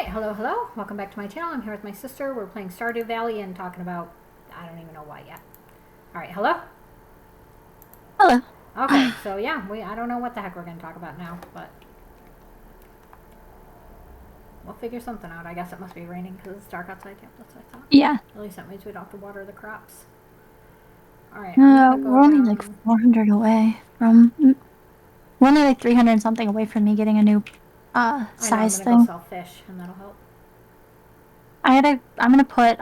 Alright, hello. Welcome back to my channel. I'm here with my sister. We're playing Stardew Valley and talking about... I don't even know why yet. Alright, hello? Hello. Okay, so yeah, I don't know what the heck we're going to talk about now, but... we'll figure something out. I guess it must be raining because it's dark outside. Yep, that's what I thought. Yeah. At least that means we don't have to water the crops. Alright, I'm going to go We're only like down... 400 away from... We're only like 300 something away from me getting a new I know, I'm size going to go thing. sell fish, and that'll help. I'm gonna put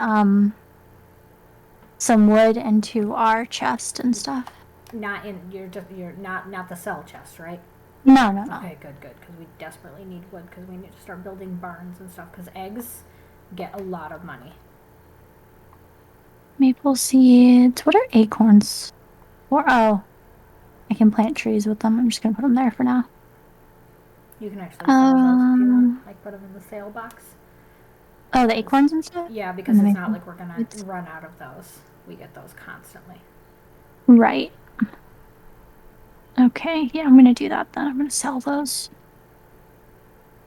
some wood into our chest and stuff. Not in... You're not the cell chest, right? No. Okay, good, because we desperately need wood, because we need to start building barns and stuff, because eggs get a lot of money. Maple seeds. What are acorns? I can plant trees with them. I'm just gonna put them there for now. You can actually sell those if you want, Um, like put them in the sale box. oh, the acorns and stuff? Yeah, And because the it's not maple like we're gonna seeds. run out of those. We get those constantly. Right. Okay, yeah, I'm gonna do that then. I'm gonna sell those.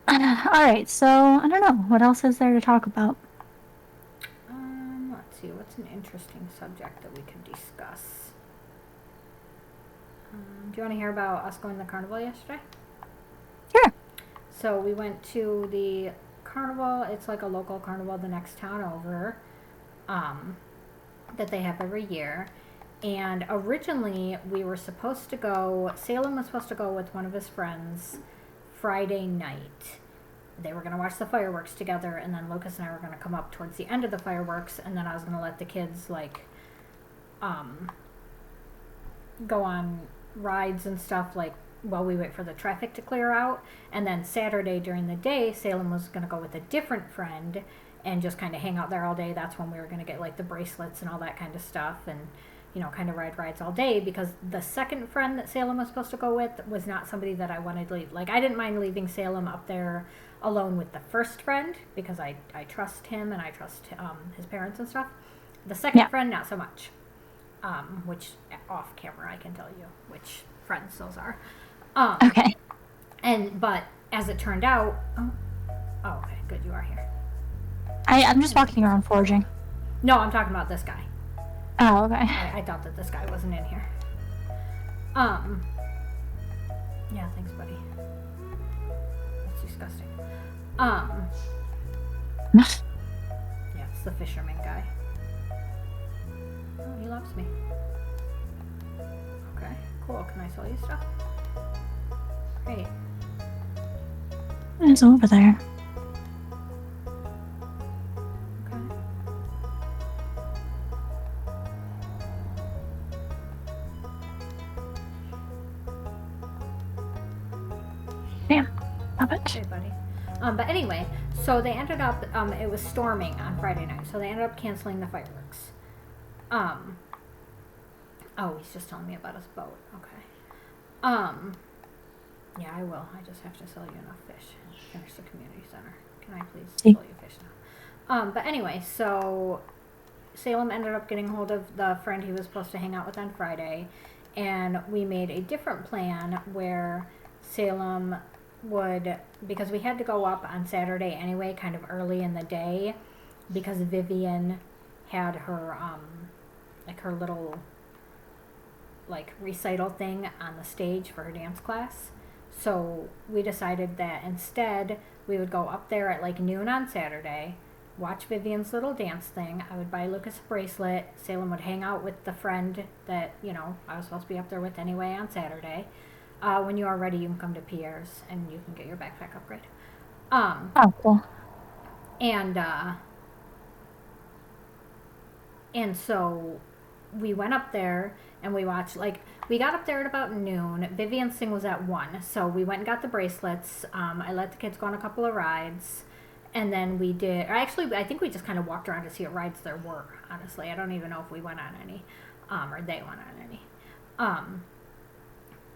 All right, so I don't know. What else is there to talk about? Let's see, what's an interesting subject that we could discuss? Do you want to hear about us going to the carnival yesterday? Sure. So we went to the carnival. It's like a local carnival the next town over, that they have every year. And originally we were supposed to go, Salem was supposed to go with one of his friends Friday night. They were going to watch the fireworks together, and then Lucas and I were going to come up towards the end of the fireworks, and then I was going to let the kids, like, go on rides and stuff, like, while we wait for the traffic to clear out. And then Saturday during the day, Salem was going to go with a different friend and just kind of hang out there all day. That's when we were going to get, like, the bracelets and all that kind of stuff, and kind of ride rides all day, because the second friend that Salem was supposed to go with was not somebody that I wanted to leave. Like, I didn't mind leaving Salem up there alone with the first friend, because I trust him and I trust his parents and stuff. The second Yeah. friend, not so much. Which, off camera, I can tell you which friends those are. Okay. But as it turned out, okay, good, you are here. I'm just walking around foraging. No, I'm talking about this guy. Oh, okay. I thought that this guy wasn't in here. Yeah, thanks, buddy. That's disgusting. Yeah, it's the fisherman guy. Oh, he loves me. Okay, cool. Can I sell you stuff? Great. It's over there. Okay. Damn. Love it. Okay, buddy. But anyway, so they ended up, it was storming on Friday night, so they ended up canceling the fireworks. Oh, he's just telling me about his boat. Okay. Yeah, I will. I just have to sell you enough fish and finish the community center. Can I please See. sell you fish now? But anyway, so Salem ended up getting hold of the friend he was supposed to hang out with on Friday, and we made a different plan where Salem would, because we had to go up on Saturday anyway, kind of early in the day, because Vivian had her, like her little, like, recital thing on the stage for her dance class. So we decided that instead we would go up there at like noon on Saturday, watch Vivian's little dance thing. I would buy Lucas a bracelet. Salem would hang out with the friend that, I was supposed to be up there with anyway on Saturday. When you are ready, you can come to Pierre's and you can get your backpack upgrade. Oh, cool. And so we went up there and we watched, like, we got up there at about noon. Vivian's thing was at 1. So we went and got the bracelets. I let the kids go on a couple of rides. And then we did, or actually, I think we just kind of walked around to see what rides there were, honestly. I don't even know if we went on any, or they went on any.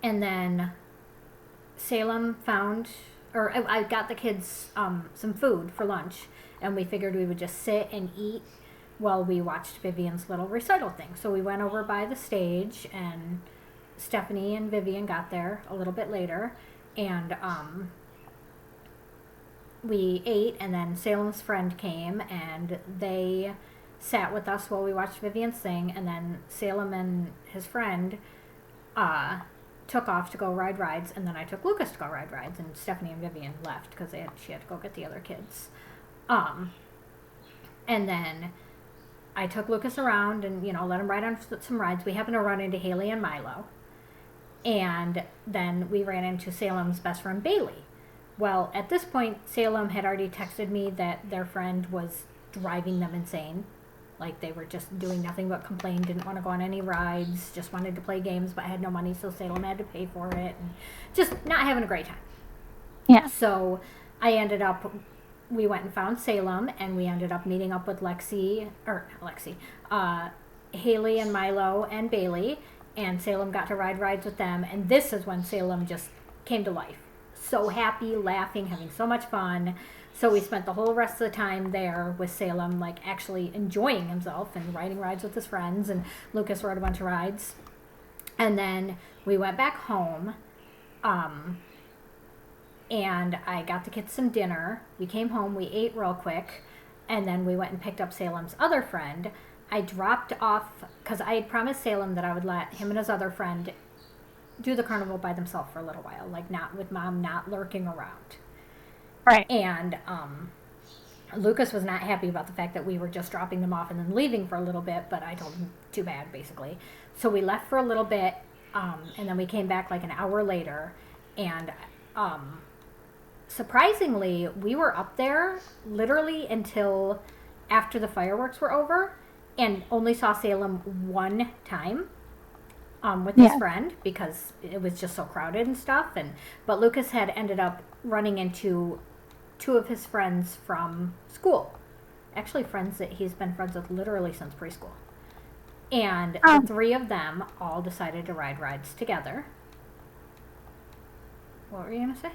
And then Salem found, or I got the kids some food for lunch, and we figured we would just sit and eat while we watched Vivian's little recital thing. So we went over by the stage, and Stephanie and Vivian got there a little bit later, and we ate, and then Salem's friend came, and they sat with us while we watched Vivian sing, and then Salem and his friend uh, took off to go ride rides, and then I took Lucas to go ride rides, and Stephanie and Vivian left because she had to go get the other kids. And then I took Lucas around and, let him ride on some rides. We happened to run into Haley and Milo. And then we ran into Salem's best friend, Bailey. Well, at this point, Salem had already texted me that their friend was driving them insane. Like, they were just doing nothing but complain, didn't want to go on any rides, just wanted to play games, but had no money, so Salem had to pay for it, and just not having a great time. Yeah. So we went and found Salem, and we ended up meeting up with Haley and Milo and Bailey, and Salem got to ride rides with them, and this is when Salem just came to life. So happy, laughing, having so much fun. So we spent the whole rest of the time there with Salem, like actually enjoying himself and riding rides with his friends, and Lucas rode a bunch of rides. And then we went back home, and I got the kids some dinner. We came home, we ate real quick, and then we went and picked up Salem's other friend. I dropped off, because I had promised Salem that I would let him and his other friend do the carnival by themselves for a little while, like not with Mom, not lurking around. Right. And Lucas was not happy about the fact that we were just dropping them off and then leaving for a little bit, but I told him too bad, basically. So we left for a little bit, and then we came back like an hour later, and surprisingly, we were up there literally until after the fireworks were over, and only saw Salem one time with his friend because it was just so crowded and stuff. But Lucas had ended up running into two of his friends from school, actually friends that he's been friends with literally since preschool. And the three of them all decided to ride rides together. What were you gonna say?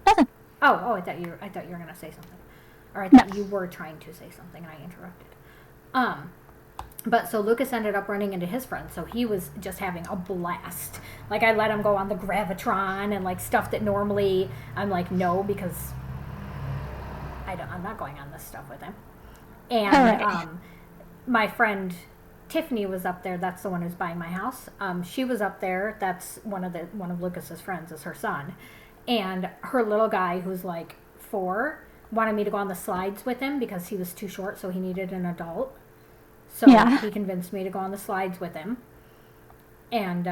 Nothing. Oh, I thought you were gonna say something, or I thought you were trying to say something, and I interrupted. But so Lucas ended up running into his friend, so he was just having a blast. Like, I let him go on the Gravitron and like stuff that normally I'm like, no, because I'm not going on this stuff with him. And my friend Tiffany was up there. That's the one who's buying my house. She was up there. That's one of Lucas's friends is her son, and her little guy who's like 4 wanted me to go on the slides with him because he was too short, so he needed an adult. So he convinced me to go on the slides with him. And,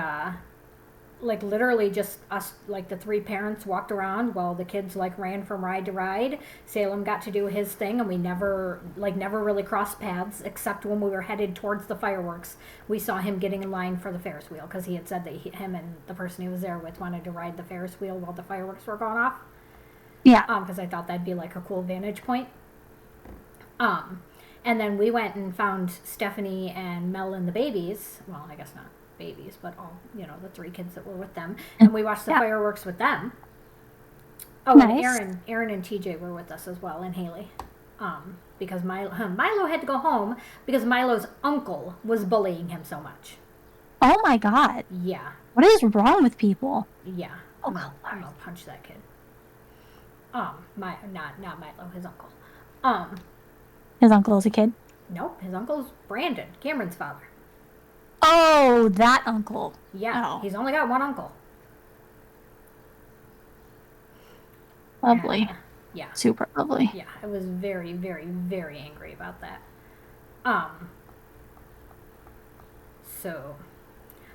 like, literally just us, like, the 3 parents walked around while the kids, like, ran from ride to ride. Salem got to do his thing, and we never really crossed paths, except when we were headed towards the fireworks. We saw him getting in line for the Ferris wheel, because he had said that him and the person he was there with wanted to ride the Ferris wheel while the fireworks were going off. Yeah. Because I thought that'd be, like, a cool vantage point. And then we went and found Stephanie and Mel and the babies. Well, I guess not babies, but all, the 3 kids that were with them. And we watched the fireworks with them. Oh, nice. And Aaron and TJ were with us as well, and Haley. Because Milo had to go home because Milo's uncle was bullying him so much. Oh my God. Yeah. What is wrong with people? Yeah. I'm gonna punch that kid. Not Milo, his uncle. His uncle is a kid? Nope, his uncle's Brandon, Cameron's father. Oh, that uncle. Yeah, He's only got one uncle. Lovely. Yeah. Super lovely. Yeah, I was very, very, very angry about that.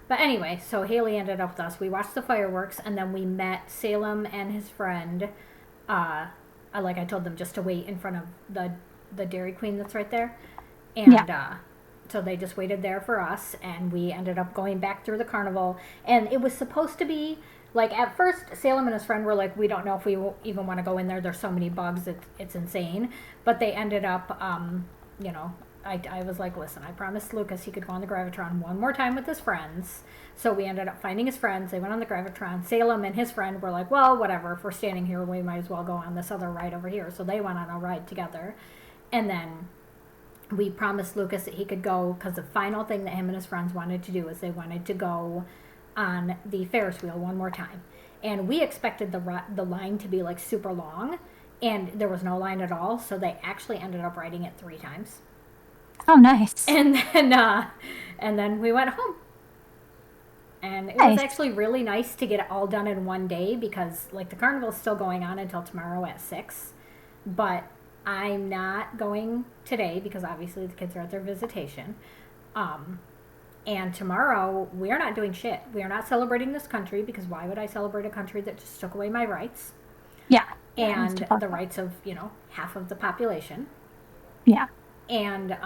But anyway, so Haley ended up with us. We watched the fireworks, and then we met Salem and his friend. Like I told them just to wait in front of the Dairy Queen that's right there. And so they just waited there for us, and we ended up going back through the carnival. And it was supposed to be, like, at first, Salem and his friend were like, we don't know if we even want to go in there. There's so many bugs, it's insane. But they ended up, I was like, listen, I promised Lucas he could go on the Gravitron one more time with his friends. So we ended up finding his friends. They went on the Gravitron. Salem and his friend were like, well, whatever. If we're standing here, we might as well go on this other ride over here. So they went on a ride together. And then we promised Lucas that he could go, because the final thing that him and his friends wanted to do is they wanted to go on the Ferris wheel one more time. and we expected the line to be like super long, and there was no line at all. So they actually ended up riding it 3 times, Oh, nice. and then we went home. And it was Nice. actually really nice to get it all done in one day because, like, the carnival's still going on until tomorrow at 6. But I'm not going today because obviously the kids are at their visitation. And tomorrow, we're not doing shit. We are not celebrating this country because why would I celebrate a country that just took away my rights Yeah. and Mr. the rights of, half of the population? Yeah. And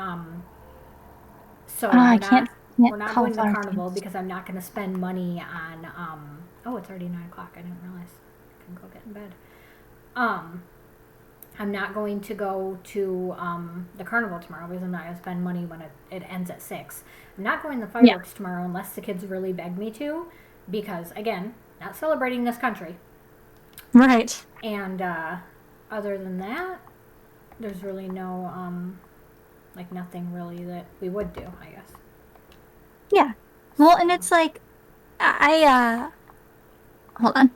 so I can't we're not doing the cauliflower carnival games. because I'm not going to spend money on oh, it's already 9 o'clock. I didn't realize. I can go get in bed. I'm not going to go to the carnival tomorrow because I'm not going to spend money when it ends at 6. I'm not going to the Yeah. fireworks tomorrow unless the kids really beg me to, because again, not celebrating this country. Right. And other than that, there's really no like nothing really that we would do, I guess. Yeah. Well, and it's like, hold on.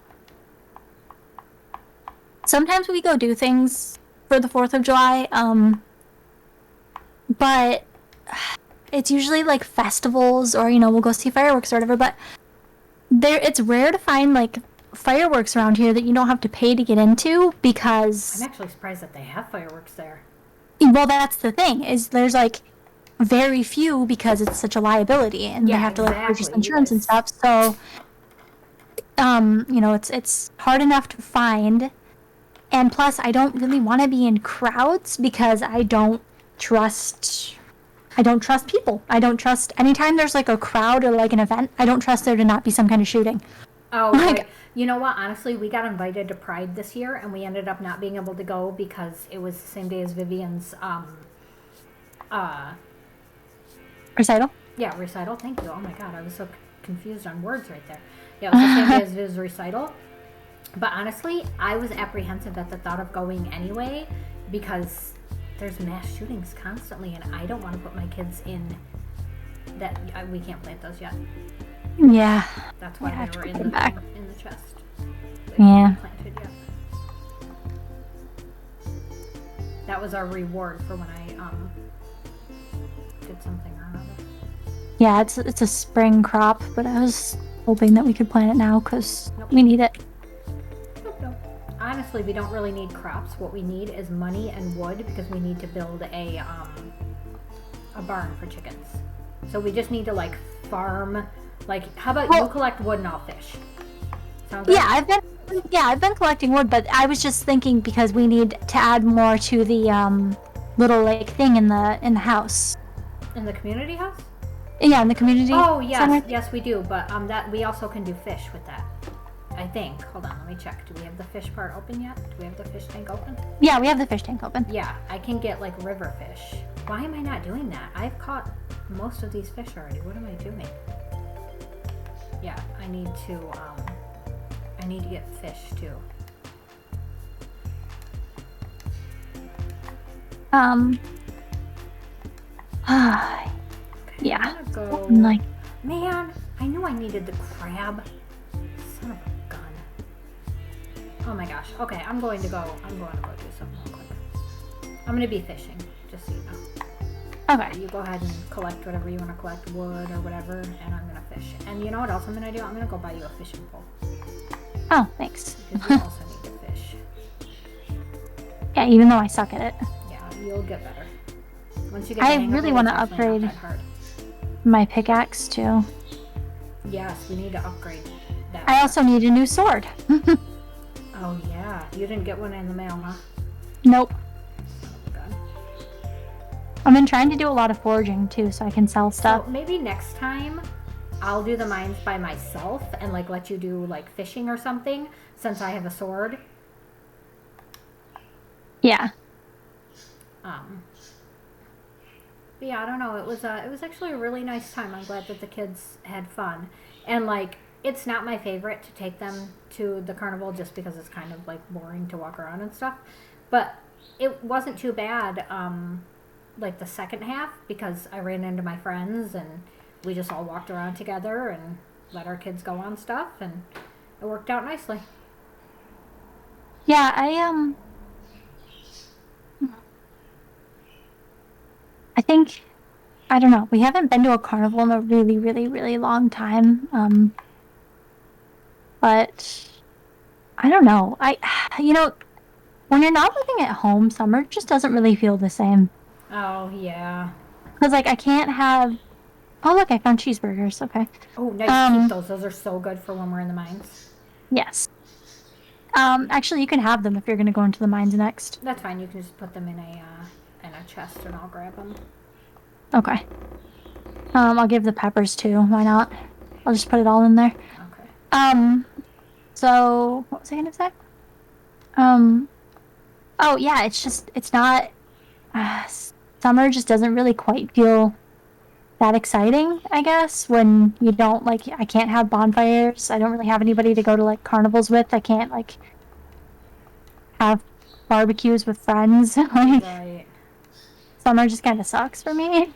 Sometimes we go do things for the 4th of July, but it's usually like festivals or, we'll go see fireworks or whatever, but it's rare to find like fireworks around here that you don't have to pay to get into because, I'm actually surprised that they have fireworks there. well, that's the thing, is there's like very few because it's such a liability and they have to like purchase insurance and stuff. So, it's hard enough to find. And plus, I don't really want to be in crowds because I don't trust people. I don't trust anytime there's like a crowd or like an event. I don't trust there to not be some kind of shooting. Oh, Like, you know what? Honestly, we got invited to Pride this year, and we ended up not being able to go because it was the same day as Vivian's recital. yeah, recital. Thank you. Oh my god, I was so confused on words right there. Yeah, it was the same day as his recital. But honestly, I was apprehensive at the thought of going anyway because there's mass shootings constantly, and I don't want to put my kids in that. We can't plant those yet. Yeah. That's why Yeah, they were I in put them back. the chest. Yeah. They weren't planted yet. That was our reward for when I did something or another. Yeah, it's a spring crop, but I was hoping that we could plant it now because we need it. Nope. Honestly, we don't really need crops. What we need is money and wood because we need to build a barn for chickens. So we just need to like farm. Like, how about you collect wood and I'll fish? Sound good? Yeah, I've been collecting wood, but I was just thinking because we need to add more to the little like thing in the house. In the community house? Yeah, in the community. Oh yes, center. yes we do. But that we also can do fish with that. I think. Hold on, let me check. Do we have the fish part open yet? Do we have the fish tank open? Yeah, we have the fish tank open. Yeah, I can get like river fish. Why am I not doing that? I've caught most of these fish already. What am I doing? Yeah, I need to get fish too. Yeah. I'm gonna go. Like, Man, I knew I needed the crab. Son of a gun. Oh my gosh. Okay, I'm going to go do something real quick. I'm gonna be fishing, just so you know. okay. You go ahead and collect whatever you want to collect, wood or whatever, and I'm gonna fish. And you know what else I'm gonna do? I'm gonna go buy you a fishing pole. Oh, thanks. Because you also need to fish. Yeah, even though I suck at it. Yeah, you'll get better. Once you get I the hang of really it, want to it's actually not upgrade that hard. my pickaxe too. Yes, we need to upgrade that. I also need a new sword. Oh yeah, you didn't get one in the mail, huh? Nope. Oh god. I've been trying to do a lot of foraging too, so I can sell stuff. So maybe next time I'll do the mines by myself and like let you do like fishing or something since I have a sword. Yeah. But yeah, I don't know. It was actually a really nice time. I'm glad that the kids had fun, and like it's not my favorite to take them to the carnival just because it's kind of like boring to walk around and stuff. But it wasn't too bad. Like the second half because I ran into my friends and we just all walked around together and let our kids go on stuff and it worked out nicely. Yeah, I think I don't know. We haven't been to a carnival in a really, really, really long time. But I don't know. You know, when you're not living at home, summer just doesn't really feel the same. Oh yeah. Because like I can't have. Oh look, I found cheeseburgers. Okay. Oh, nice. Keep Um. those. Those are so good for when we're in the mines. Yes. Actually, you can have them if you're gonna go into the mines next. That's fine. You can just put them in a chest, and I'll grab them. Okay. I'll give the peppers too. Why not? I'll just put it all in there. Okay. Um. So what was I gonna say? Um. Oh yeah, it's not. Uh, Summer just doesn't really quite feel that exciting, I guess, when you don't like I can't have bonfires. I don't really have anybody to go to like carnivals with. I can't like have barbecues with friends. Like Right. summer just kind of sucks for me.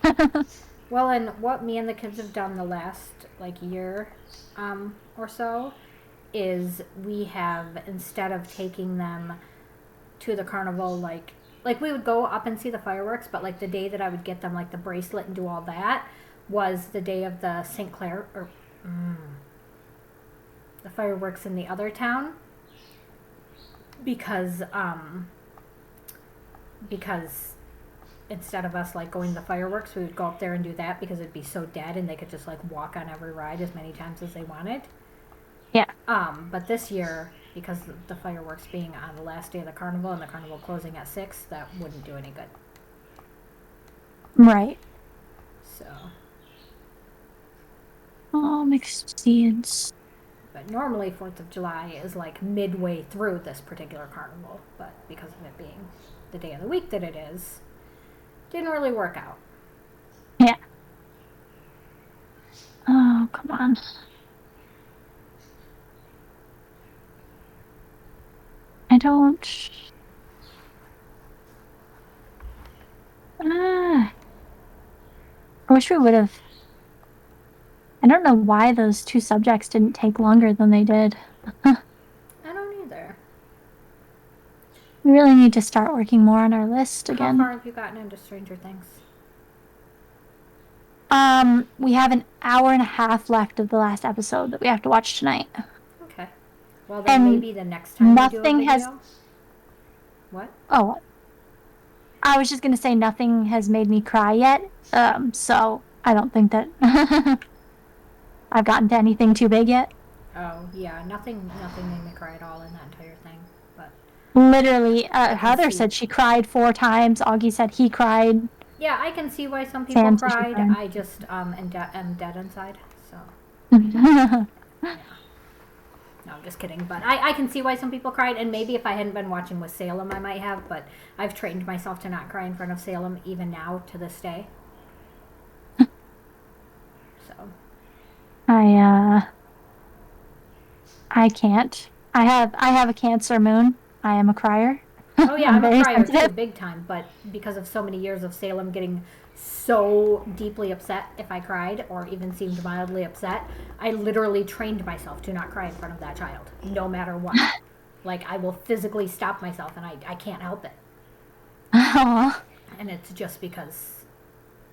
Well, and what me and the kids have done the last like year, or so, is we have, instead of taking them to the carnival, like we would go up and see the fireworks, but like the day that I would get them like the bracelet and do all that was the day of the St. Clair, or the fireworks in the other town, because because instead of us like going to the fireworks, we would go up there and do that because it'd be so dead and they could just like walk on every ride as many times as they wanted. Yeah. But this year, because the fireworks being on the last day of the carnival and the carnival closing at 6, that wouldn't do any good. Right. So, Oh, mixed seeds. but normally 4th of July is like midway through this particular carnival, but because of it being the day of the week that it is, didn't really work out. Yeah. Oh, come on. I don't. Ah, I wish we would have. I don't know why those two subjects didn't take longer than they did. I don't either. We really need to start working more on our list How far again. have you gotten into Stranger Things? We have an hour and a half left of the last episode that we have to watch tonight. Okay. Well, then And maybe the next time we do a nothing has. video. What? Oh, I was just gonna say nothing has made me cry yet. So I don't think that I've gotten to anything too big yet. Oh, yeah. Nothing made me cry at all in that entire thing. But Literally, I can Heather see. said she cried 4 times. Augie said he cried. Yeah, I can see why some people Sam said she cried. cried. I just am dead inside. So yeah. No, I'm just kidding. But I can see why some people cried, and maybe if I hadn't been watching with Salem, I might have. But I've trained myself to not cry in front of Salem, even now to this day. So I I can't. I have a Cancer moon. I am a crier. oh yeah, I'm I'm a very crier too, sensitive. big time. But because of so many years of Salem getting so deeply upset if I cried or even seemed mildly upset, I literally trained myself to not cry in front of that child, no matter what. Like I will physically stop myself, and I can't help it. Aw. And it's just because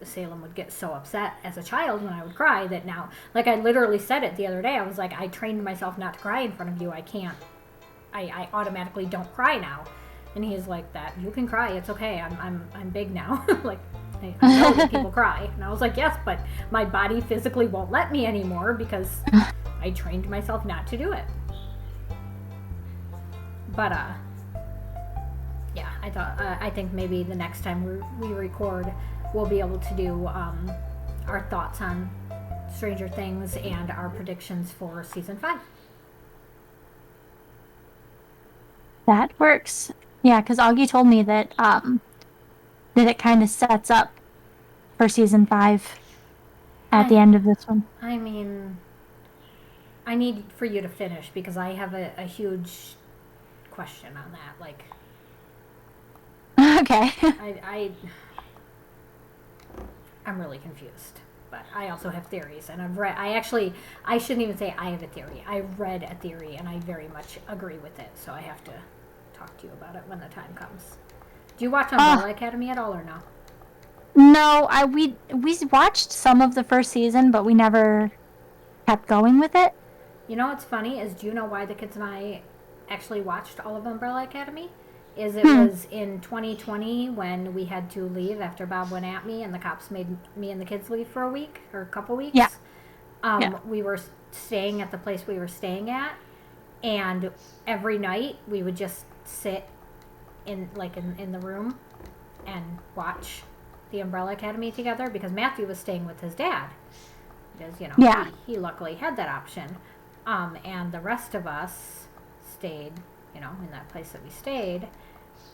Salem would get so upset as a child when I would cry that now, like I literally said it the other day, I was like, I trained myself not to cry in front of you. I can't. I automatically don't cry now. And he's like, that you can cry. It's okay. I'm big now. Like I know that people cry. And I was like, yes, but my body physically won't let me anymore because I trained myself not to do it. But yeah, I think maybe the next time we record, we'll be able to do our thoughts on Stranger Things and our predictions for season 5. That works. Yeah, because Augie told me that it kind of sets up for season 5 at the I end of this one. I mean, I need for you to finish because I have a huge question on that. Like, Okay. I I'm really confused. But I also have theories, and I shouldn't even say I have a theory. I read a theory, and I very much agree with it, so I have to talk to you about it when the time comes. Do you watch Umbrella Academy at all, or no? No, we watched some of the first season, but we never kept going with it. You know what's funny is, do you know why the kids and I actually watched all of Umbrella Academy? Is it was in 2020 when we had to leave after Bob went at me and the cops made me and the kids leave for a week or a couple weeks. Yeah. We were staying at the place we were staying at, and every night we would just sit in the room and watch the Umbrella Academy together, because Matthew was staying with his dad, because he luckily had that option, and the rest of us stayed in that place that we stayed,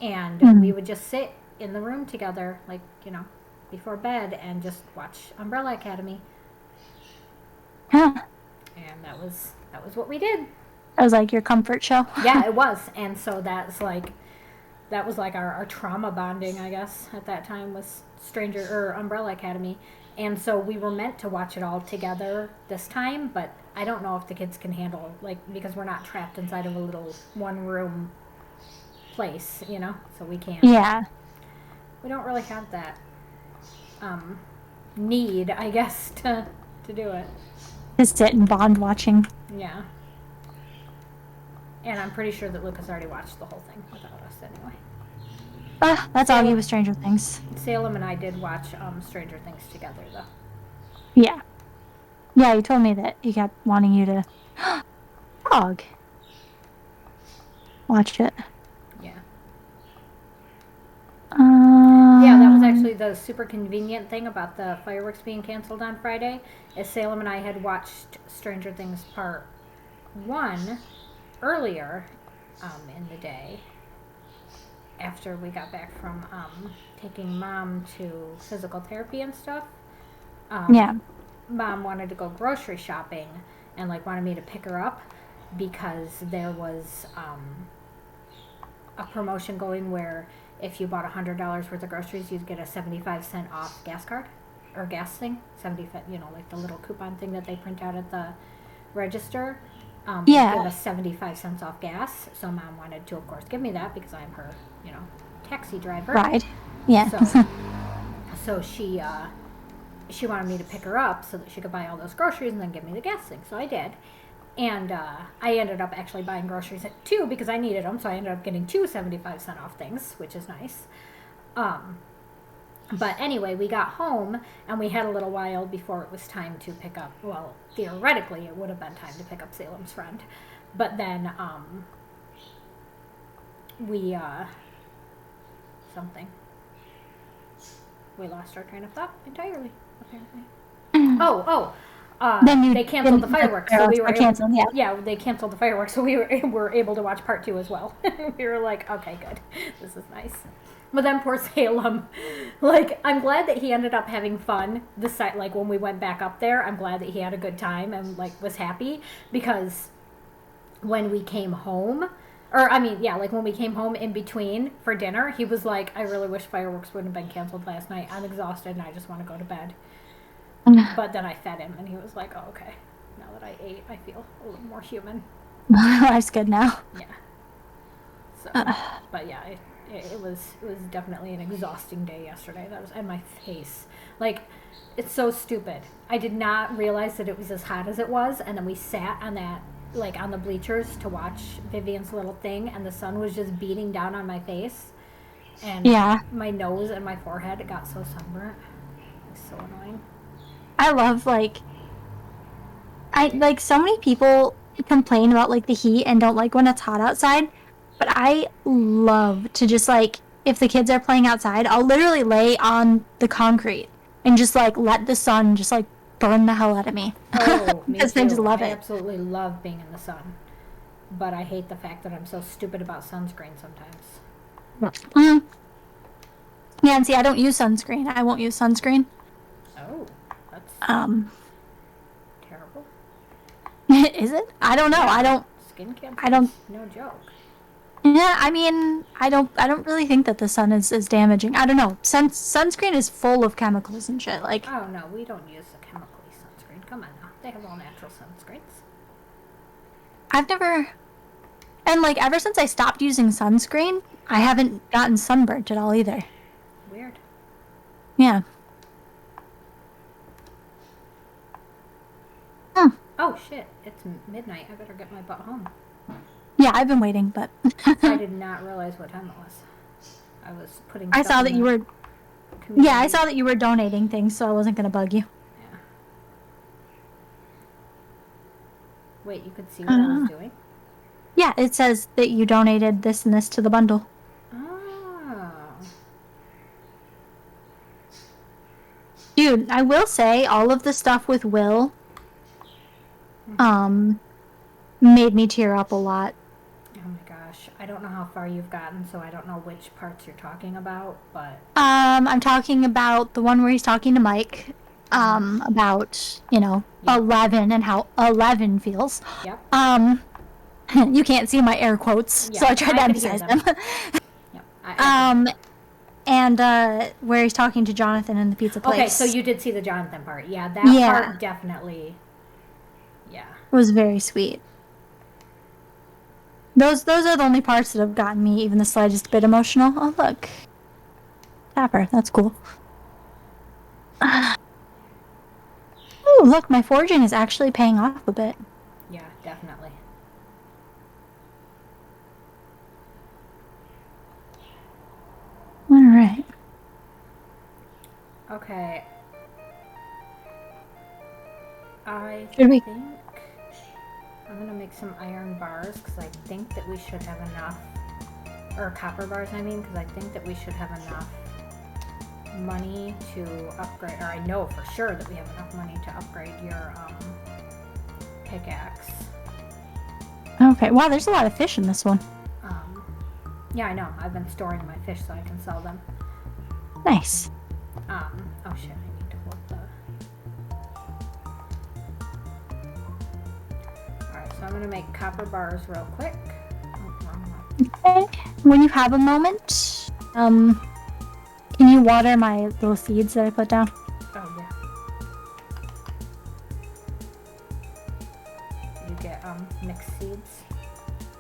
and we would just sit in the room together, before bed, and just watch Umbrella Academy. Huh. And that was what we did. It was like your comfort show. Yeah, it was. And so that was like our trauma bonding, I guess, at that time, was Umbrella Academy. And so we were meant to watch it all together this time, but I don't know if the kids can handle, because we're not trapped inside of a little one-room place, so we can't. Yeah. We don't really have that need, I guess, to do it. To sit and bond watching. Yeah. And I'm pretty sure that Lucas already watched the whole thing without us anyway. That's all you with Stranger Things. Salem and I did watch Stranger Things together, though. Yeah. Yeah, you told me that he kept wanting you to dog. Watch it. Yeah. Yeah, that was actually the super convenient thing about the fireworks being canceled on Friday, is Salem and I had watched Stranger Things Part 1 earlier in the day, after we got back from taking Mom to physical therapy and stuff. Yeah. Mom wanted to go grocery shopping and wanted me to pick her up, because there was a promotion going where if you bought $100 worth of groceries, you'd get a 75-cent off gas card or gas thing. 75, the little coupon thing that they print out at the register. Yeah. Give us 75 cents off gas. So Mom wanted to, of course, give me that, because I'm her, taxi driver. Ride. Yeah. So she wanted me to pick her up so that she could buy all those groceries and then give me the gas thing. So I did. And I ended up actually buying groceries at 2 because I needed them. So I ended up getting 2 75-cent off things, which is nice. But anyway, we got home and we had a little while before it was time to pick up. Well, theoretically, it would have been time to pick up Salem's friend. But then we lost our train of thought entirely, apparently. They canceled the fireworks, so we were canceled. they canceled the fireworks, so we were able to watch Part 2 as well. We were like, okay, good, this is nice. But then poor Salem, I'm glad that he ended up having fun. When we went back up there, I'm glad that he had a good time and was happy, because when we came home, when we came home in between for dinner, he was like, I really wish fireworks wouldn't have been canceled last night. I'm exhausted and I just want to go to bed. But then I fed him and he was like, oh, okay. Now that I ate, I feel a little more human. Life's good now. Yeah. So, but yeah, it was definitely an exhausting day yesterday. That was, and my face, it's so stupid. I did not realize that it was as hot as it was, and then we sat on that, on the bleachers to watch Vivian's little thing, and the sun was just beating down on my face, and my nose and my forehead, it got so sunburnt. It was so annoying. I love, so many people complain about, the heat and don't like when it's hot outside, but I love to just, if the kids are playing outside, I'll literally lay on the concrete and just, let the sun just, burn the hell out of me. Oh, me Because too. I just love it. I absolutely love being in the sun, but I hate the fact that I'm so stupid about sunscreen sometimes. Yeah, and see, I don't use sunscreen. I won't use sunscreen. Oh, that's terrible. Is it? I don't know. Skin cancer. I don't. No joke. Yeah, I mean, I don't really think that the sun is damaging. I don't know. Sunscreen is full of chemicals and shit. Like, Oh no, we don't use the chemically sunscreen. Come on now. They have all natural sunscreens. I've never, and like ever since I stopped using sunscreen, I haven't gotten sunburnt at all either. Weird. Yeah. Hmm. Oh shit, it's midnight. I better get my butt home. Yeah, I've been waiting, but I did not realize what time it was. I was putting I stuff saw in that you the were. community. Yeah, I saw that you were donating things, so I wasn't gonna bug you. Yeah. Wait, you could see what I was doing? Yeah, it says that you donated this and this to the bundle. Oh. Dude, I will say all of the stuff with Will made me tear up a lot. Oh my gosh. I don't know how far you've gotten, so I don't know which parts you're talking about, but I'm talking about the one where he's talking to Mike about, Yeah. 11 and how 11 feels. yep. You can't see my air quotes, so Yeah, I tried to I could hear emphasize them. them. Yep. I And where he's talking to Jonathan in the pizza place. okay, so you did see the Jonathan part. Yeah, that Yeah. part definitely. Yeah. was very sweet. Those are the only parts that have gotten me even the slightest bit emotional. Oh look, Tapper, that's cool. Oh look, my foraging is actually paying off a bit. Yeah, definitely. All right. Okay. I Should we- think I'm gonna make some iron bars because I think that we should have enough, or copper bars. I mean, because I think that we should have enough money to upgrade, or I know for sure that we have enough money to upgrade your pickaxe. Okay. Wow, there's a lot of fish in this one. Yeah, I know. I've been storing my fish so I can sell them. Nice. Oh shit, I need to hold the. Alright, so I'm gonna make copper bars real quick. Oh, wrong one. Okay. When you have a moment, can you water my little seeds that I put down? Oh yeah. You get mixed seeds.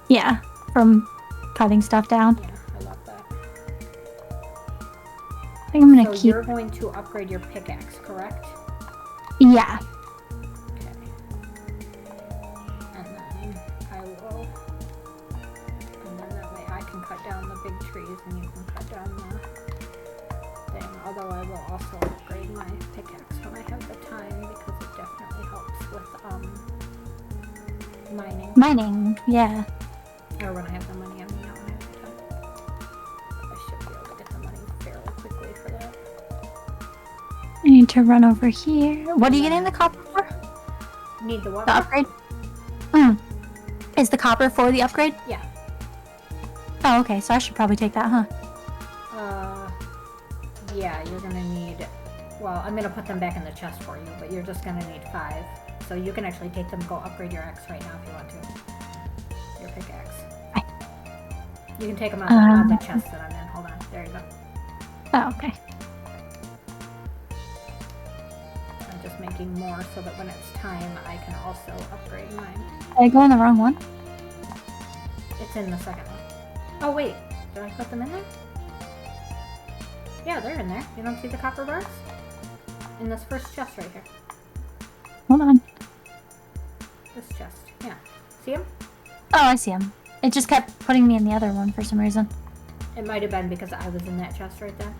Yeah, from cutting stuff down. Yeah, I love that. I think I'm gonna So keep. you're going to upgrade your pickaxe, correct? Yeah. Okay. And then I will. And then that way I can cut down the big trees and you can cut down the thing. Although I will also upgrade my pickaxe when I have the time because it definitely helps with mining. Mining. Yeah. Or when I have the money, I mean not when I have the time. I should be able to get the money fairly quickly for that. I need to run over here. What are you getting the copper for? Need the what? The upgrade? Is the copper for the upgrade? Yeah. Oh, okay. So I should probably take that, huh? Yeah, you're gonna need. Well, I'm gonna put them back in the chest for you, but you're just gonna need 5. So you can actually take them, go upgrade your axe right now if you want to. Your pickaxe. You can take them out of the chest that I'm in. Hold on. There you go. Oh, okay. I'm just making more so that when it's time, I can also upgrade mine. Did I go in the wrong one? It's in the second one. Oh, wait. Did I put them in there? Yeah, they're in there. You don't see the copper bars? In this first chest right here. Hold on. This chest. Yeah. See them? Oh, I see him. It just kept putting me in the other one for some reason. It might have been because I was in that chest right there.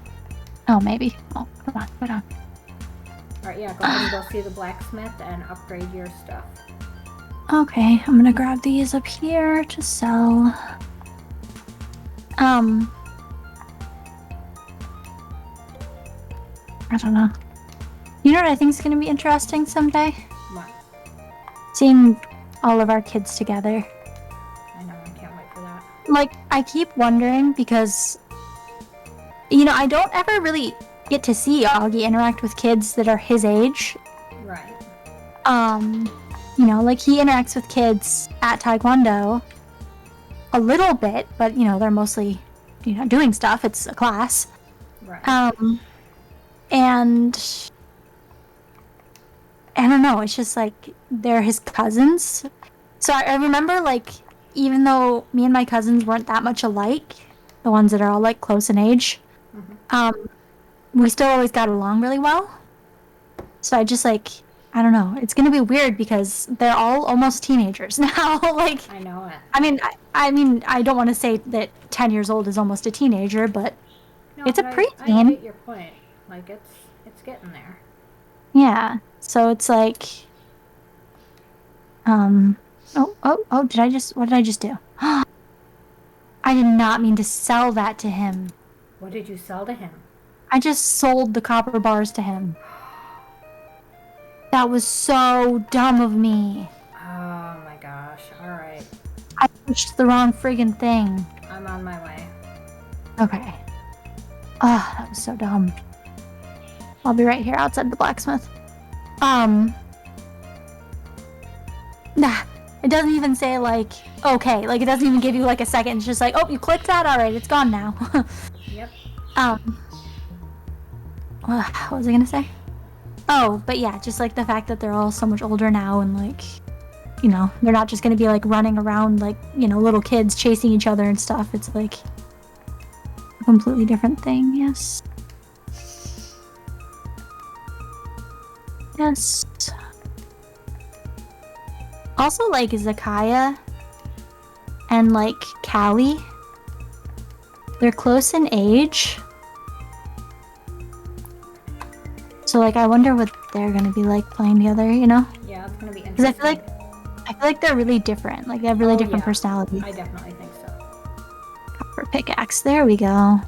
Oh, maybe. Oh, come on. Hold on. Alright, yeah, go ahead and go see the blacksmith and upgrade your stuff. Okay, I'm gonna grab these up here to sell. I don't know. You know what I think is gonna be interesting someday? What? Seeing all of our kids together. I know, I can't wait for that. Like, I keep wondering because, I don't ever really get to see Augie interact with kids that are his age. Right. Like he interacts with kids at Taekwondo. a little bit, but they're mostly, doing stuff. It's a class. Right. And I don't know. It's just like they're his cousins. So I remember, like, even though me and my cousins weren't that much alike, the ones that are all like close in age, Mm-hmm. um, we still always got along really well. So I just like, I don't know. It's gonna be weird because they're all almost teenagers now. Like, I know it. I mean, I don't want to say that 10 years old is almost a teenager, but No, it's a but I preteen. get your point. Like it's getting there. Yeah. So it's like, oh, what did I just do? I did not mean to sell that to him. What did you sell to him? I just sold the copper bars to him. That was so dumb of me. Oh my gosh. All right. I pushed the wrong friggin' thing. I'm on my way. Okay. Ah, that was so dumb. I'll be right here outside the blacksmith. Nah, it doesn't even say like, okay, like it doesn't even give you like a second. It's just like, oh, you clicked that? All right, it's gone now. Yep. What was I gonna say? Oh, but yeah, just like the fact that they're all so much older now and like, they're not just gonna be like running around like, little kids chasing each other and stuff. It's like a completely different thing, yes. Yes. Also, like, Zakaya and, like, Callie, they're close in age. So, like, I wonder what they're gonna be like playing together, Yeah, it's gonna be Because interesting. I feel like they're really different. Like, they have really different Yeah. personalities. I definitely think so. Copper pickaxe. There we go.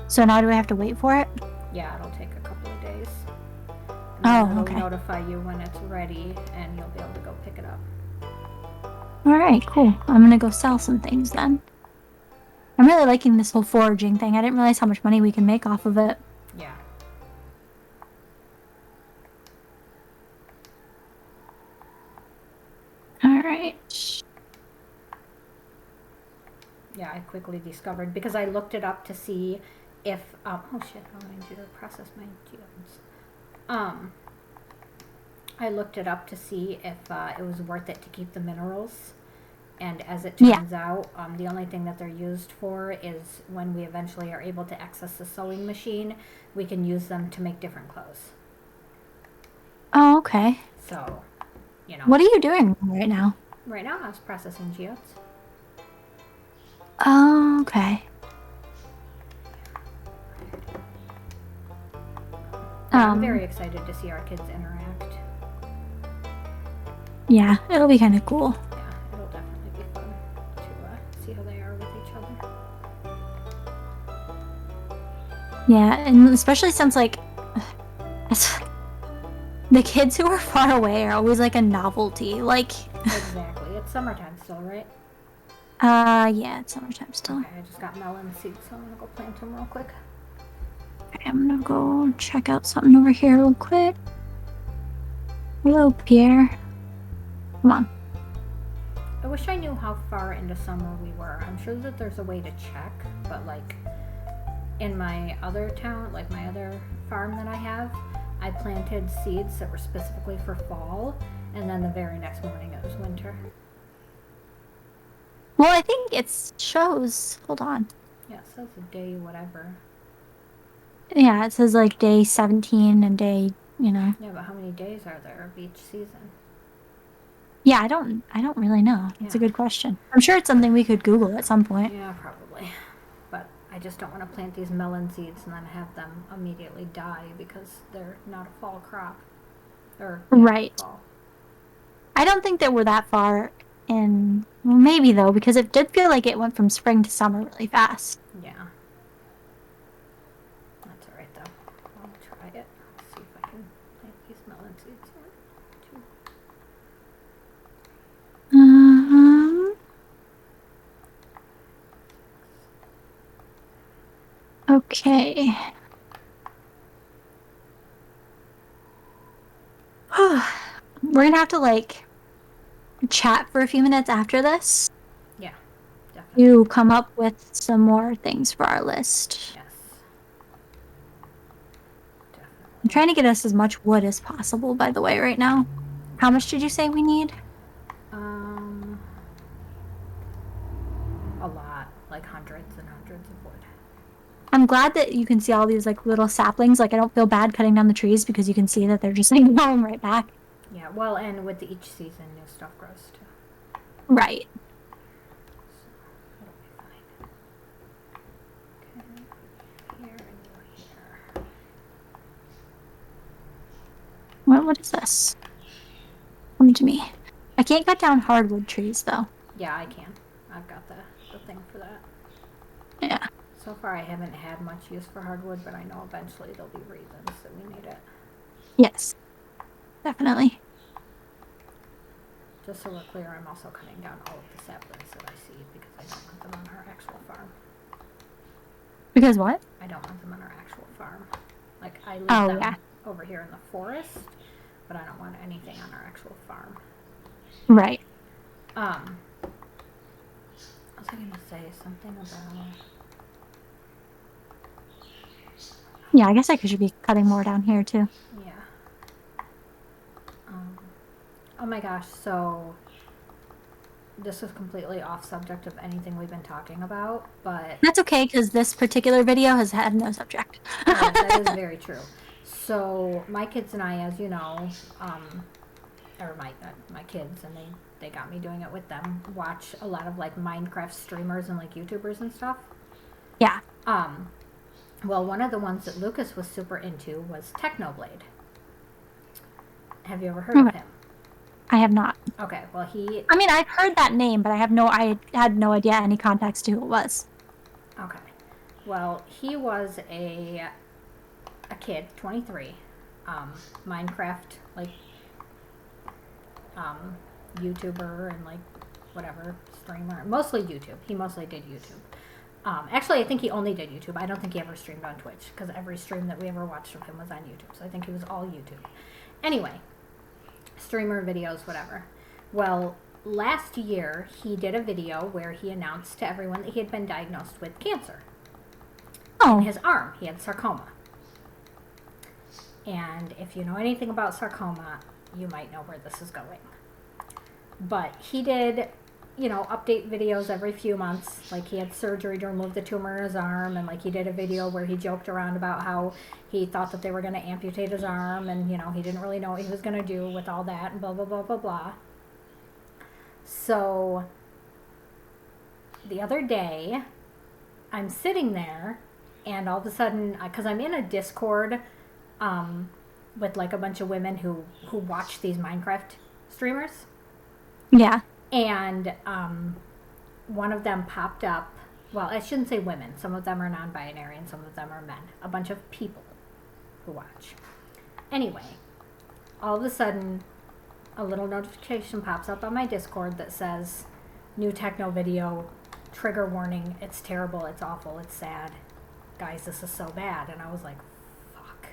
So now do I have to wait for it? Yeah, it'll take a couple of days. And Oh, then it'll okay. notify you when it's ready, and you'll be able to go pick it up. All right, cool. I'm gonna go sell some things then. I'm really liking this whole foraging thing. I didn't realize how much money we can make off of it. Yeah. All right. Yeah, I quickly discovered because I looked it up to see if oh shit, how am I going to process my geodes? I looked it up to see if it was worth it to keep the minerals. And as it Yeah. turns out, the only thing that they're used for is when we eventually are able to access the sewing machine, we can use them to make different clothes. Oh, okay. So, What are you doing right now? right now I was processing geodes. Oh, okay. Yeah, I'm very excited to see our kids interact. Yeah, it'll be kind of cool. Yeah, it'll definitely be fun to see how they are with each other. Yeah, and especially since like the kids who are far away are always like a novelty. Like, Exactly. It's summertime still, right? yeah, it's summertime still. Okay, I just got melon seeds, so I'm gonna go plant them real quick. Okay, I'm gonna go check out something over here real quick. Hello, Pierre. Come on. I wish I knew how far into summer we were. I'm sure that there's a way to check, but like in my other town, like my other farm that I have, I planted seeds that were specifically for fall, and then the very next morning it was winter. Well, I think it shows. Hold on. Yeah, it says a day whatever. Yeah, it says like day 17 and day, Yeah, but how many days are there of each season? Yeah, I don't really know. It's a Yeah. good question. I'm sure it's something we could Google at some point. Yeah, probably. But I just don't want to plant these melon seeds and then have them immediately die because they're not a fall crop. Or Right. fall. I don't think that we're that far in. Well, maybe though, because it did feel like it went from spring to summer really fast. Yeah. That's alright though. I'll try it. See if I can plant these melon seeds here too. Okay. We're gonna have to like chat for a few minutes after this Yeah, definitely. to come up with some more things for our list. Yes, I'm definitely. trying to get us as much wood as possible, by the way, right now. How much did you say we need? Um, a lot, like hundreds and hundreds of wood. I'm glad that you can see all these like little saplings. Like I don't feel bad cutting down the trees because you can see that they're just like growing right back. Yeah, well, and with each season, new stuff grows too. Right. So it'll be fine. Okay, here and here. What is this? Come to me. I can't cut down hardwood trees though. Yeah, I can. I've got the thing for that. Yeah. So far, I haven't had much use for hardwood, but I know eventually there'll be reasons that we need it. Yes. Definitely. Just so we're clear, I'm also cutting down all of the saplings that I see because I don't want them on our actual farm. Because what? I don't want them on our actual farm. Like, I leave Oh, them yeah. over here in the forest, but I don't want anything on our actual farm. Right. What was I gonna say? Something about... Yeah, I guess I should be cutting more down here too. Yeah. Oh my gosh, so... This is completely off subject of anything we've been talking about, but... That's okay because this particular video has had no subject. that is very true. So, my kids and I, as you know, or my kids, and they got me doing it with them, watch a lot of like Minecraft streamers and like YouTubers and stuff. Yeah. Well, one of the ones that Lucas was super into was Technoblade. Have you ever heard of him? I have not. Okay, well I mean, I've heard that name, but I had no idea any context to who it was. Okay. Well, he was a kid, 23, Minecraft, like, YouTuber and, like, whatever, streamer. Mostly YouTube. He mostly did YouTube. Actually, I think he only did YouTube. I don't think he ever streamed on Twitch, because every stream that we ever watched of him was on YouTube. So I think he was all YouTube. Anyway, streamer videos, whatever. Well, last year, he did a video where he announced to everyone that he had been diagnosed with cancer. Oh. In his arm. He had sarcoma. And if you know anything about sarcoma, you might know where this is going. But he did, update videos every few months. Like, he had surgery to remove the tumor in his arm, and like he did a video where he joked around about how he thought that they were going to amputate his arm, and he didn't really know what he was going to do with all that, and blah blah blah blah blah. So the other day, I'm sitting there, and all of a sudden, because I'm in a Discord with like a bunch of women who watch these Minecraft streamers. Yeah. And one of them popped up. Well, I shouldn't say women. Some of them are non-binary and some of them are men. A bunch of people who watch. Anyway, all of a sudden, a little notification pops up on my Discord that says, new techno video, trigger warning, it's terrible, it's awful, it's sad. Guys, this is so bad. And I was like, fuck.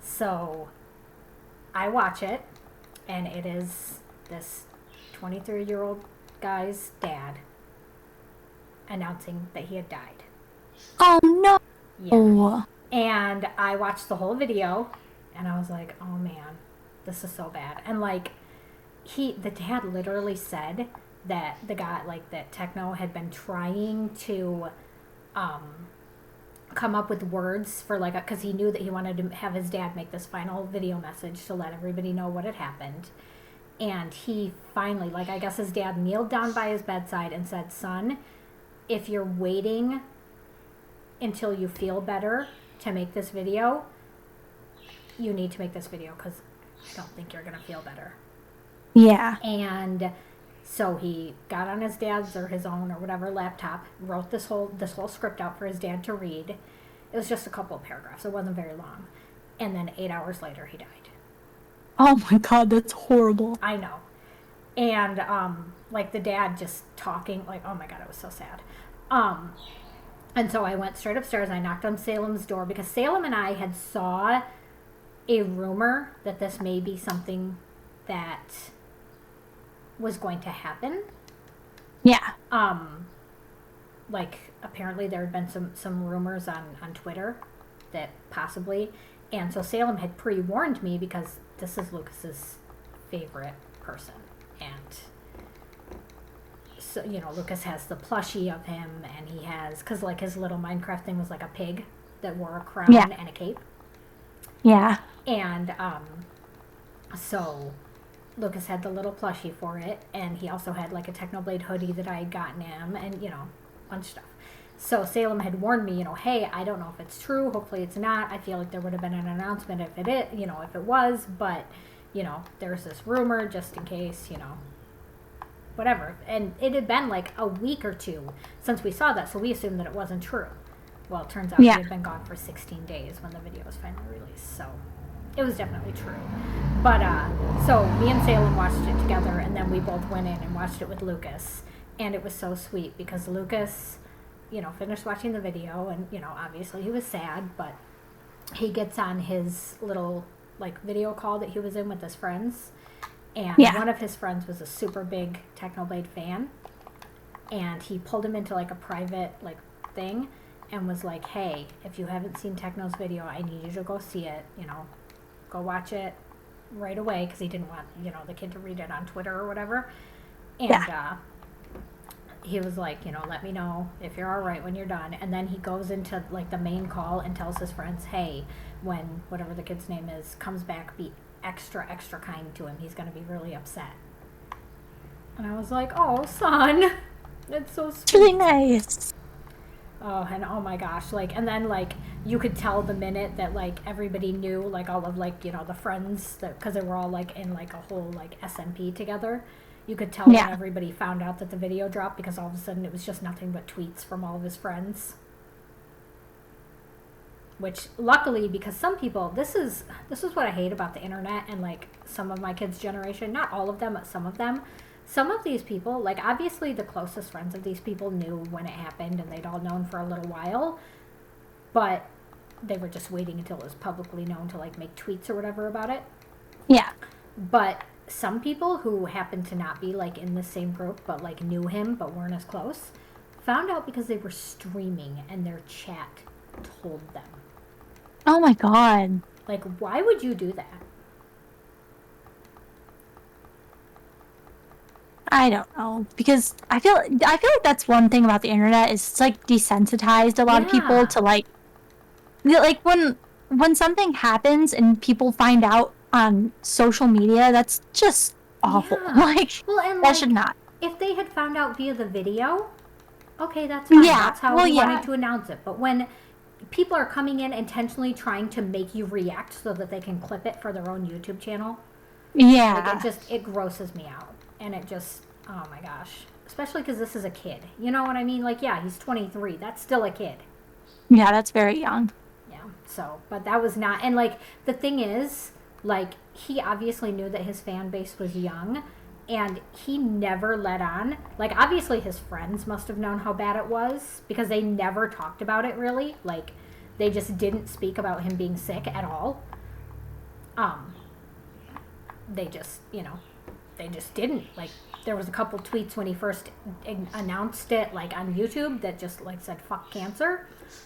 So, I watch it, and it is this 23-year-old guy's dad announcing that he had died. Oh no. Yeah. And I watched the whole video, and I was like, oh man, this is so bad. And like, the dad literally said that the guy, like, that Techno had been trying to come up with words for like, because he knew that he wanted to have his dad make this final video message to let everybody know what had happened. And he finally, like, I guess his dad kneeled down by his bedside and said, son, if you're waiting until you feel better to make this video, you need to make this video because I don't think you're going to feel better. Yeah. And so he got on his dad's or his own or whatever laptop, wrote this whole script out for his dad to read. It was just a couple of paragraphs. It wasn't very long. And then 8 hours later, he died. Oh my god, that's horrible. I know. And, like, the dad just talking, like, oh my god, it was so sad. And so I went straight upstairs and I knocked on Salem's door because Salem and I had saw a rumor that this may be something that was going to happen. Yeah. Like apparently there had been some rumors on Twitter that possibly, and so Salem had pre-warned me because this is Lucas's favorite person, and so Lucas has the plushie of him, and he has, because like his little Minecraft thing was like a pig that wore a crown Yeah. and a cape, Yeah. and so Lucas had the little plushie for it, and he also had like a Technoblade hoodie that I had gotten him, and bunch of stuff. So Salem had warned me, hey, I don't know if it's true. Hopefully it's not. I feel like there would have been an announcement if it is, if it was, but there's this rumor just in case, whatever. And it had been like a week or two since we saw that, so we assumed that it wasn't true. Well, it turns out he had been gone for 16 days when the video was finally released, so it was definitely true. But so me and Salem watched it together, and then we both went in and watched it with Lucas, and it was so sweet because Lucas, finished watching the video, and obviously he was sad, but he gets on his little like video call that he was in with his friends, and one of his friends was a super big Technoblade fan, and he pulled him into like a private like thing and was like, hey, if you haven't seen Techno's video, I need you to go see it, go watch it right away, because he didn't want the kid to read it on Twitter or whatever. And he was like, let me know if you're all right when you're done. And then he goes into like the main call and tells his friends, hey, when whatever the kid's name is comes back, be extra kind to him. He's going to be really upset. And I was like, oh, son, it's so sweet. It's really nice. Oh, and oh my gosh, like, and then like you could tell the minute that like everybody knew, like all of like the friends, that because they were all like in like a whole like SMP together. You could tell when everybody found out that the video dropped, because all of a sudden it was just nothing but tweets from all of his friends. Which luckily, because some people, this is what I hate about the internet and like some of my kids' generation, not all of them, but some of them. Some of these people, like obviously the closest friends of these people knew when it happened, and they'd all known for a little while, but they were just waiting until it was publicly known to like make tweets or whatever about it. Yeah. But some people who happened to not be like in the same group but like knew him but weren't as close found out because they were streaming and their chat told them. Oh my god. Like, why would you do that? I don't know, because I feel like that's one thing about the internet, is it's like desensitized a lot of people to like when something happens and people find out on social media, that's just awful. Like, well, and that should not. If they had found out via the video, okay, that's fine. Yeah, that's how we wanted to announce it. But when people are coming in intentionally trying to make you react so that they can clip it for their own YouTube channel, like it grosses me out. And it just, oh my gosh. Especially because this is a kid. You know what I mean? Like, yeah, he's 23. That's still a kid. Yeah, that's very young. Yeah, so, but that was not, and like, the thing is, like, he obviously knew that his fan base was young, and he never let on. Like, obviously his friends must have known how bad it was, because they never talked about it, really. Like, they just didn't speak about him being sick at all. They just, they just didn't. Like, there was a couple tweets when he first announced it, like, on YouTube, that just, like, said, fuck cancer.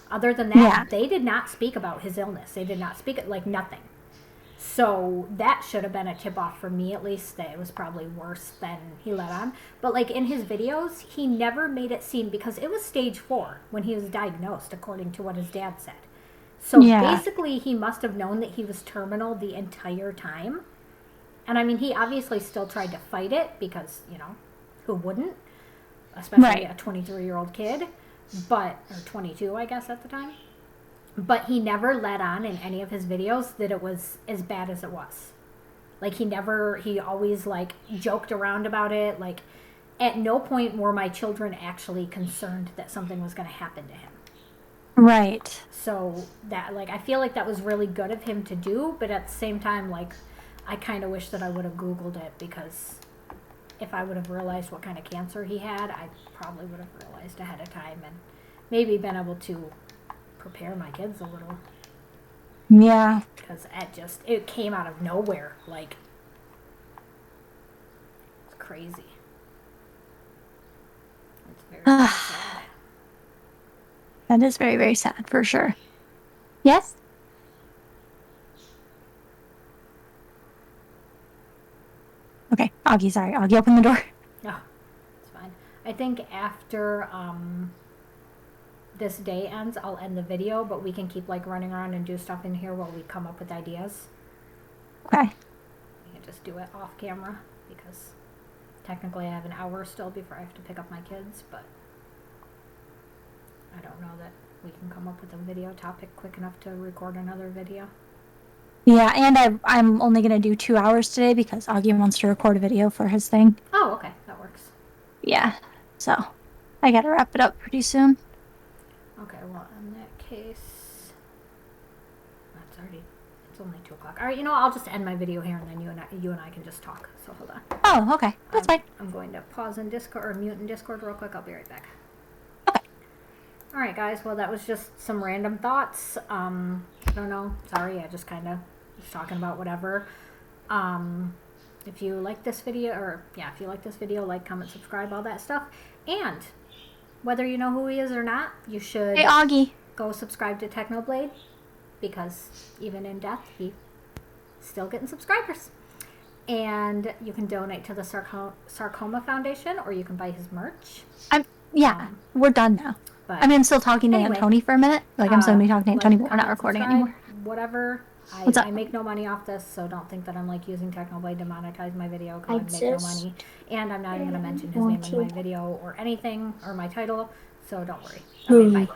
Other than that, they did not speak about his illness. They did not speak, like, nothing. So that should have been a tip-off for me, at least, that it was probably worse than he let on. But, like, in his videos, he never made it seem, because it was stage 4 when he was diagnosed, according to what his dad said. So basically, he must have known that he was terminal the entire time. And I mean, he obviously still tried to fight it, because, who wouldn't? Especially a 23-year-old kid, or 22, I guess, at the time. But he never let on in any of his videos that it was as bad as it was. Like, he always, like, joked around about it. Like, at no point were my children actually concerned that something was going to happen to him. Right. So, that, like, I feel like that was really good of him to do, but at the same time, like, I kind of wish that I would have Googled it, because if I would have realized what kind of cancer he had, I probably would have realized ahead of time and maybe been able to prepare my kids a little. Yeah. Because it came out of nowhere. Like, it's crazy. It's very, very sad. That is very, very sad for sure. Yes? Okay, Augie, sorry. Augie, open the door. No, it's fine. I think after this day ends, I'll end the video, but we can keep like running around and do stuff in here while we come up with ideas. Okay. We can just do it off camera because technically I have an hour still before I have to pick up my kids, but I don't know that we can come up with a video topic quick enough to record another video. Yeah, and I'm only going to do 2 hours today because Augie wants to record a video for his thing. Oh, okay. That works. Yeah, so I got to wrap it up pretty soon. Okay, well, in that case, it's only 2 o'clock. All right, I'll just end my video here and then you and I can just talk. So hold on. Oh, okay. That's fine. I'm going to pause in Discord or mute in Discord real quick. I'll be right back. Okay. All right, guys. Well, that was just some random thoughts. I don't know. Sorry, I just kind of was talking about whatever. If you like this video, like, comment, subscribe, all that stuff. And whether you know who he is or not, you should Hey, Augie. go subscribe to Technoblade because even in death, he's still getting subscribers. And you can donate to the Sarcoma Foundation, or you can buy his merch. We're done now. But I'm still talking to anyway, Antoni for a minute. Like, I'm still going to be talking to Antoni, but we're not recording subscribe, anymore. Whatever. What's up? I make no money off this, so don't think that I'm like using Technoblade to monetize my video because I make no money. And I'm not even going to mention his name in my video or anything, or my title, so don't worry. Okay, bye.